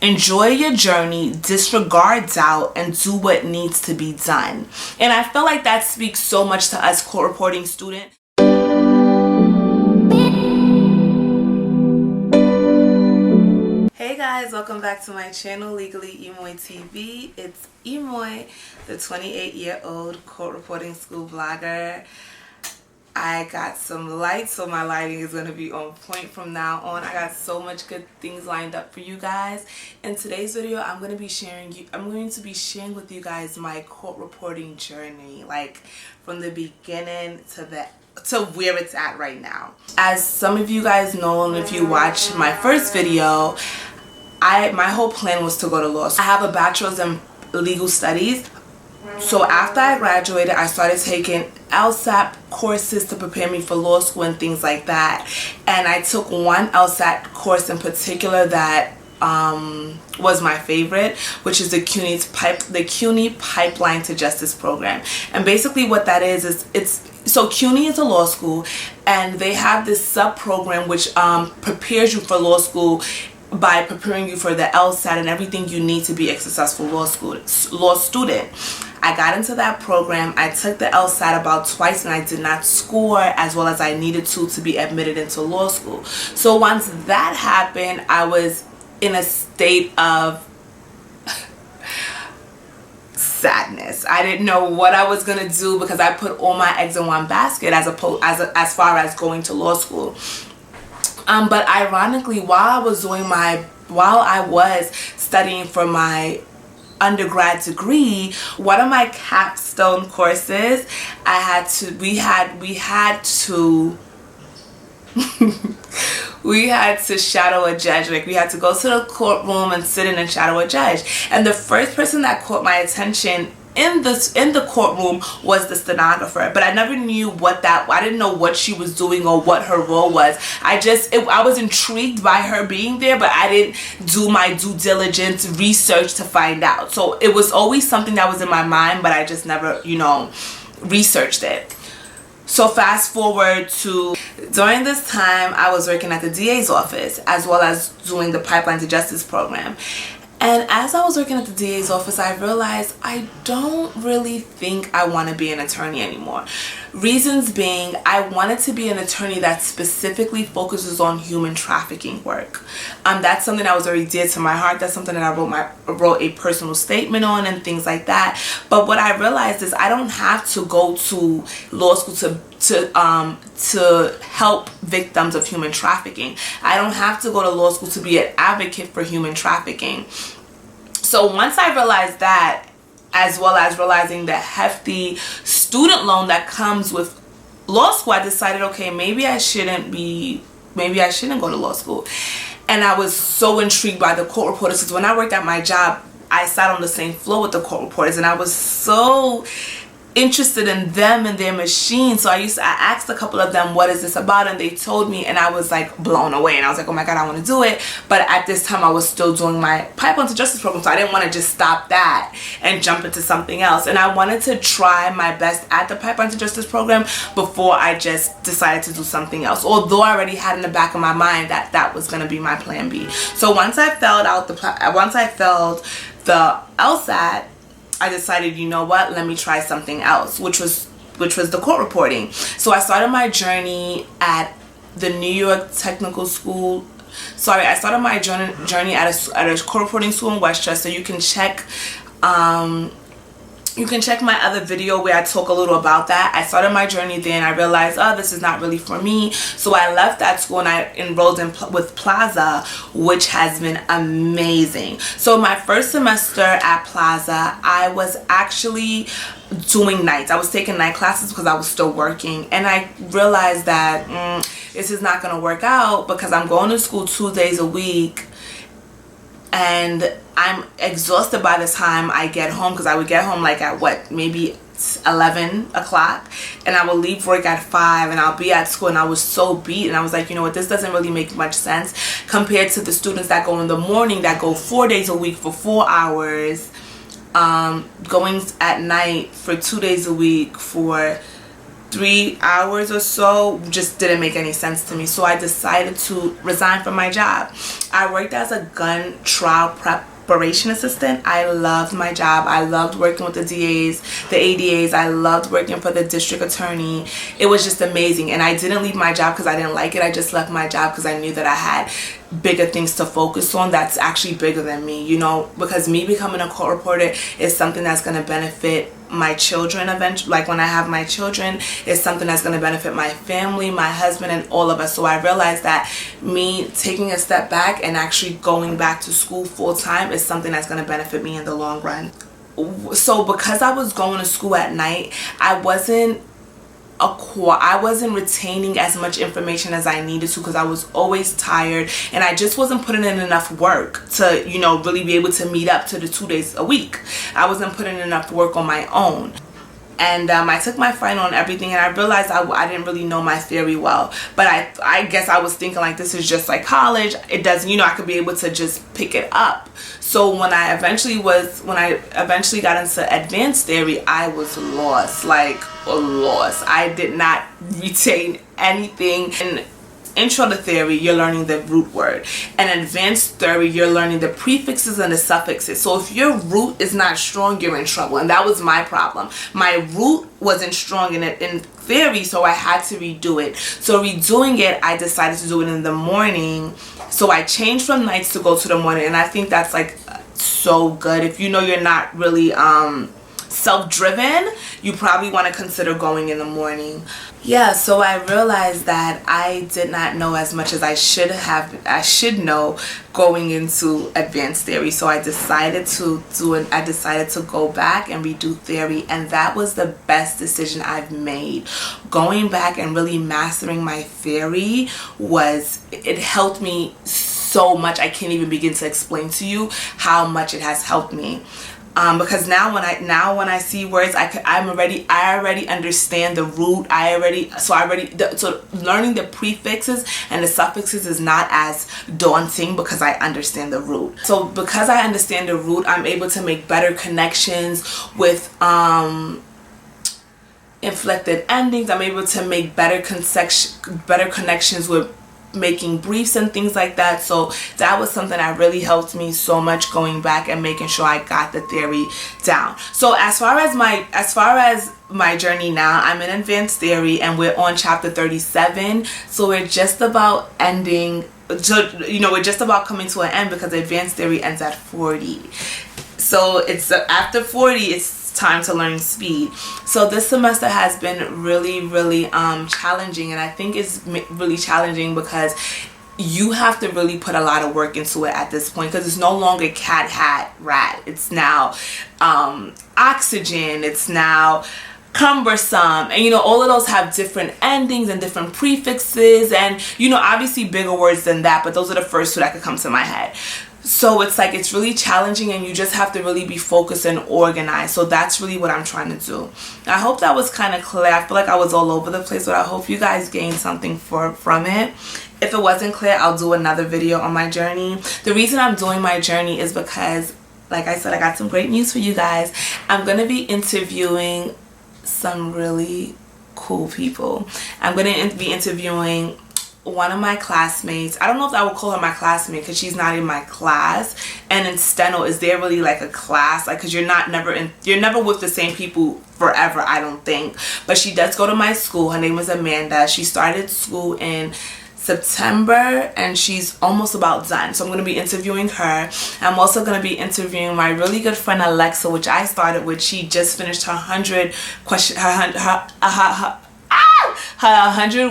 Enjoy your journey, disregard doubt, and do what needs to be done. And I feel like that speaks so much to us court reporting students. Hey guys, welcome back to my channel, LegallyEmoyTv. It's Emoy, the 28-year-old court reporting school vlogger. I got some lights, so my lighting is going to be on point from now on. I got so much good things lined up for you guys. In today's video, I'm going to be sharing with you guys my court reporting journey, like from the beginning to where it's at right now. As some of you guys know, and if you watched my first video, my whole plan was to go to law school. I have a bachelor's in legal studies. So after I graduated, I started taking LSAT courses to prepare me for law school and things like that. And I took one LSAT course in particular that was my favorite, which is the CUNY Pipeline to Justice program. And basically what that is so CUNY is a law school, and they have this sub-program which prepares you for law school by preparing you for the LSAT and everything you need to be a successful law student. I got into that program. I took the LSAT about twice and I did not score as well as I needed to be admitted into law school. So once that happened, I was in a state of sadness. I didn't know what I was gonna do because I put all my eggs in one basket as far as going to law school. But ironically, while I was studying for my undergrad degree, one of my capstone courses, we had to shadow a judge. Like, we had to go to the courtroom and sit in and shadow a judge. And the first person that caught my attention in the courtroom was the stenographer, but I never knew I didn't know what she was doing or what her role was. I was intrigued by her being there, but I didn't do my due diligence research to find out. So it was always something that was in my mind, but I just never, researched it. So fast forward to during this time, I was working at the DA's office as well as doing the Pipeline to Justice program. And as I was working at the DA's office, I realized I don't really think I want to be an attorney anymore. Reasons being, I wanted to be an attorney that specifically focuses on human trafficking work. That's something that was very dear to my heart. That's something that I wrote a personal statement on and things like that. But what I realized is I don't have to go to law school to help victims of human trafficking. I don't have to go to law school to be an advocate for human trafficking. So once I realized that, as well as realizing the hefty student loan that comes with law school, I decided, okay, maybe I shouldn't go to law school. And I was so intrigued by the court reporters, because when I worked at my job, I sat on the same floor with the court reporters, and I was so interested in them and their machine. So I asked a couple of them, what is this about? And they told me, and I was like blown away, and I was like, oh my god, I want to do it. But at this time I was still doing my Pipeline to Justice program, so I didn't want to just stop that and jump into something else. And I wanted to try my best at the Pipeline to Justice program before I just decided to do something else, although I already had in the back of my mind that was going to be my plan B. So once I failed the LSAT, I decided, you know what, let me try something else, which was the court reporting. So I started my journey at the New York Technical School. I started my journey at a court reporting school in Westchester. You can check my other video where I talk a little about that. I started my journey there and I realized, oh, this is not really for me. So I left that school and I enrolled with Plaza, which has been amazing. So my first semester at Plaza, I was actually doing nights. I was taking night classes because I was still working, and I realized that this is not going to work out because I'm going to school 2 days a week and I'm exhausted by the time I get home, because I would get home like at maybe 11 o'clock, and I will leave work at 5 and I'll be at school, and I was so beat, and I was like, you know what, this doesn't really make much sense compared to the students that go in the morning, that go 4 days a week for 4 hours, going at night for 2 days a week for 3 hours or so just didn't make any sense to me. So I decided to resign from my job. I worked as a gun trial preparation assistant. I loved my job. I loved working with the DAs, the ADAs. I loved working for the district attorney. It was just amazing. And I didn't leave my job because I didn't like it. I just left my job because I knew that I had bigger things to focus on that's actually bigger than me, you know, because me becoming a court reporter is something that's going to benefit my children eventually. Like when I have my children, it's something that's going to benefit my family, my husband, and all of us. So I realized that me taking a step back and actually going back to school full time is something that's going to benefit me in the long run. So because I was going to school at night, I wasn't retaining as much information as I needed to because I was always tired, and I just wasn't putting in enough work to, you know, really be able to meet up to the 2 days a week. I wasn't putting in enough work on my own. And I took my final and everything, and I realized I didn't really know my theory well. But I guess I was thinking like, this is just like college. It doesn't, you know, I could be able to just pick it up. So when I eventually got into advanced theory, I was lost, like lost. I did not retain anything. In intro to theory, you're learning the root word. And advanced theory, you're learning the prefixes and the suffixes. So if your root is not strong, you're in trouble. And that was my problem. My root wasn't strong in theory, so I had to redo it. So redoing it, I decided to do it in the morning. So I changed from nights to go to the morning, and I think that's like so good. If you know you're not really self-driven, you probably want to consider going in the morning. Yeah, so I realized that I did not know as much as I should know going into advanced theory. So I decided to go back and redo theory, and that was the best decision I've made. Going back and really mastering my theory it helped me so much. I can't even begin to explain to you how much it has helped me. Because now when I see words, I already understand the root. So learning the prefixes and the suffixes is not as daunting because I understand the root. So because I understand the root, I'm able to make better connections with inflected endings. I'm able to make better connections with making briefs and things like that. So that was something that really helped me so much, going back and making sure I got the theory down. So as far as my journey now, I'm in advanced theory and we're on chapter 37. So we're just about ending. So, you know, we're just about coming to an end because advanced theory ends at 40. So it's after 40, it's time to learn speed. So this semester has been really challenging, and I think it's really challenging because you have to really put a lot of work into it at this point, because it's no longer cat, hat, rat. It's now oxygen. It's now cumbersome, and you know, all of those have different endings and different prefixes, and you know, obviously bigger words than that, but those are the first two that could come to my head. So it's like, it's really challenging, and you just have to really be focused and organized. So that's really what I'm trying to do. I hope that was kind of clear. I feel like I was all over the place, but I hope you guys gained something from it. If it wasn't clear, I'll do another video on my journey. The reason I'm doing my journey is because, like I said, I got some great news for you guys. I'm going to be interviewing some really cool people. I'm going to be interviewing one of my classmates. I don't know if I would call her my classmate because she's not in my class. And in steno, is there really like a class? Like, because you're never with the same people forever, I don't think. But she does go to my school. Her name is Amanda. She started school in September and she's almost about done. So I'm going to be interviewing her. I'm also going to be interviewing my really good friend Alexa, which I started with. She just finished her 100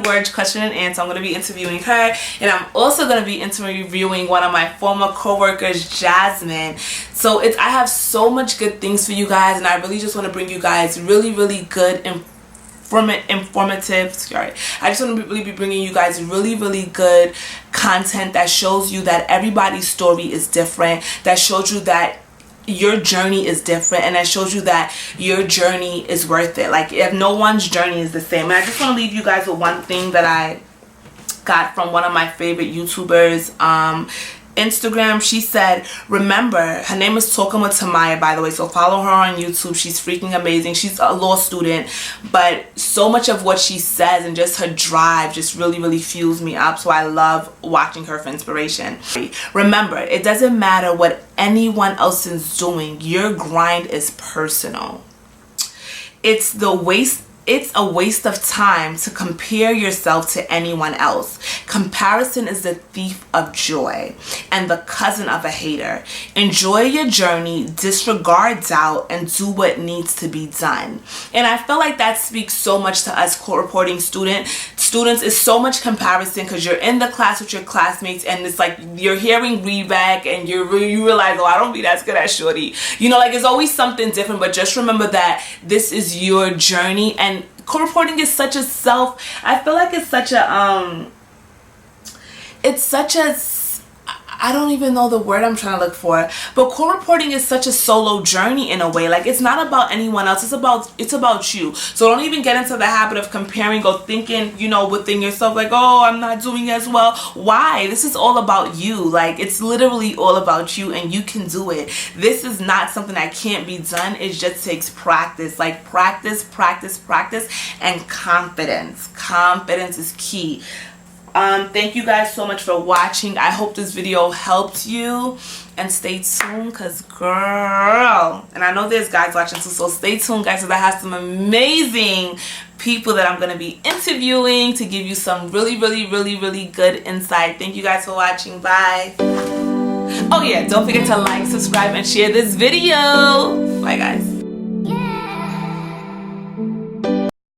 word question and answer. I'm going to be interviewing her, and I'm also going to be interviewing one of my former co-workers, Jasmine. So I have so much good things for you guys, and I really just want to bring you guys really good informative, sorry, I just want to really be bringing you guys really good content that shows you that everybody's story is different, that shows you that your journey is different, and that shows you that your journey is worth it. Like, if no one's journey is the same. And I just want to leave you guys with one thing that I got from one of my favorite YouTubers. Instagram, she said, remember, her name is Tokama Tamaya, by the way, so follow her on YouTube. She's freaking amazing. She's a law student, but so much of what she says and just her drive just really fuels me up, so I love watching her for inspiration. Remember, it doesn't matter what anyone else is doing. Your grind is personal. It's a waste of time to compare yourself to anyone else. Comparison is the thief of joy and the cousin of a hater. Enjoy your journey, disregard doubt, and do what needs to be done. And I feel like that speaks so much to us court reporting students. Is so much comparison, because you're in the class with your classmates and it's like you're hearing readback and you realize, oh, I don't be as good as shorty. You know, like, it's always something different, but just remember that this is your journey. And court reporting is such a I feel like it's such a I don't even know the word I'm trying to look for, but court reporting is such a solo journey in a way. Like, it's not about anyone else, it's about you. So don't even get into the habit of comparing or thinking, you know, within yourself, like, oh, I'm not doing as well. Why? This is all about you. Like, it's literally all about you, and you can do it. This is not something that can't be done. It just takes practice. Like, practice, and confidence. Confidence is key. Thank you guys so much for watching. I hope this video helped you, and stay tuned, because girl, and I know there's guys watching too, so stay tuned, guys, because I have some amazing people that I'm going to be interviewing to give you some really good insight. Thank you guys for watching. Bye. Oh yeah, don't forget to like, subscribe, and share this video. Bye guys.